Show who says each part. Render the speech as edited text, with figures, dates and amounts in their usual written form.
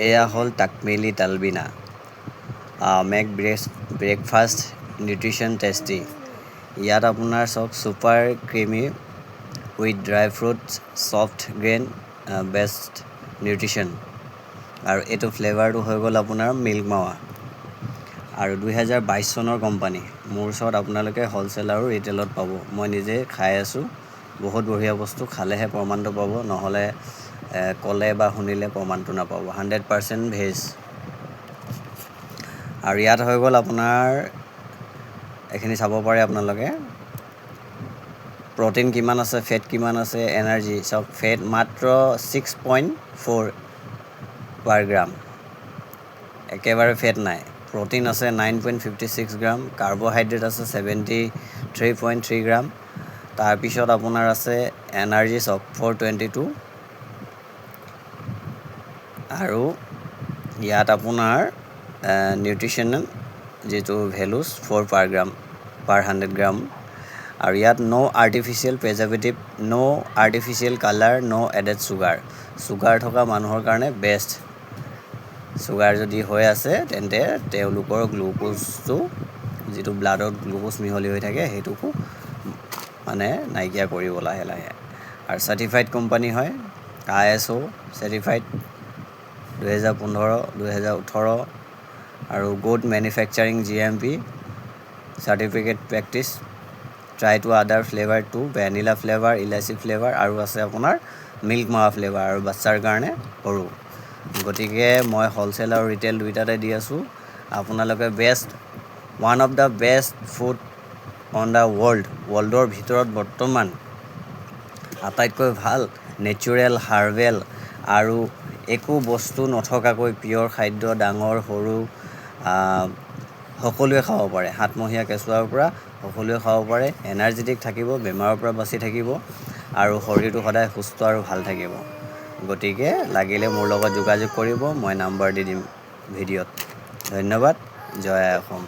Speaker 1: এয়া হ'ল তাকমিলি তালবিনা মেক ব্ৰেকফাষ্ট নিউট্ৰিশ্যন টেষ্টি। ইয়াত আপোনাৰ চব super creamy with dry fruits soft grain best nutrition. আৰু এইটো ফ্লেভাৰটো হৈ গ'ল আপোনাৰ মিল্ক মাৱা। আৰু 2022 চনৰ কোম্পানী। মোৰ ওচৰত আপোনালোকে হ'লচেল আৰু ৰিটেইলত পাব। মই নিজে খাই আছোঁ। বহুত বঢ়িয়া বস্তু, খালেহে প্ৰমাণটো পাব, নহ'লে ক'লে বা শুনিলে প্ৰমাণটো নাপাব। 100% ভেজ। আৰু ইয়াত হৈ গ'ল আপোনাৰ এইখিনি চাব পাৰে আপোনালোকে প্ৰ'টিন কিমান আছে, ফেট কিমান আছে, এনাৰ্জি চব। ফেট মাত্ৰ 6.4 পাৰ গ্ৰাম, একেবাৰে ফেট নাই। প্ৰ'টিন আছে 9.56 গ্ৰাম, কাৰ্বহাইড্ৰেট আছে 73.3 গ্ৰাম। তাৰপিছত আপোনাৰ আছে এনাৰ্জি চক 422। আৰু ইয়াত আপোনাৰ নিউট্ৰিশ্যনেল যিটো ভেলুজ 4 পাৰ গ্ৰাম পাৰ 100 গ্ৰাম। আৰু ইয়াত ন' আৰ্টিফিচিয়েল প্ৰিজাৰ্ভেটিভ, ন' আৰ্টিফিচিয়েল কালাৰ, ন' এডেড চুগাৰ। চুগাৰ থকা মানুহৰ কাৰণে বেষ্ট। চুগাৰ যদি হৈ আছে তেন্তে তেওঁলোকৰ গ্লুক'জটো, যিটো ব্লাডত গ্লুক'জ মিহলি হৈ থাকে, সেইটোকো মানে নাইকিয়া কৰিব লাহে লাহে। আৰু চাৰ্টিফাইড কোম্পানী হয়, ISO চাৰ্টিফাইড 2015, 2018। আৰু good manufacturing GMP certificate practice. Try two আদাৰ ফ্লেভাৰ টু, ভেনিলা ফ্লেভাৰ, ইলাচি ফ্লেভাৰ, আৰু আছে আপোনাৰ মিল্ক মাৱা ফ্লেভাৰ, আৰু বাচ্চাৰ কাৰণে সৰু। গতিকে মই হ'লচেল আৰু ৰিটেইল দুইটাতে দি আছোঁ। আপোনালোকে one of the best food on the ৱৰ্ল্ডৰ ভিতৰত বৰ্তমান আটাইতকৈ ভাল নেচাৰেল, হাৰ্বেল আৰু একো বস্তু নথকাকৈ পিয়ৰ খাদ্য, ডাঙৰ সৰু সকলোৱে খাব পাৰে। 7মহীয়া কেঁচুৱাৰ পৰা সকলোৱে খাব পাৰে। এনাৰ্জেটিক থাকিব, বেমাৰৰ পৰা বাচি থাকিব, আৰু শৰীৰটো সদায় সুস্থ আৰু ভাল থাকিব। গতিকে লাগিলে মোৰ লগত যোগাযোগ কৰিব, মই নাম্বাৰ দি দিম ভিডিঅ'ত। ধন্যবাদ। জয় আই অসম।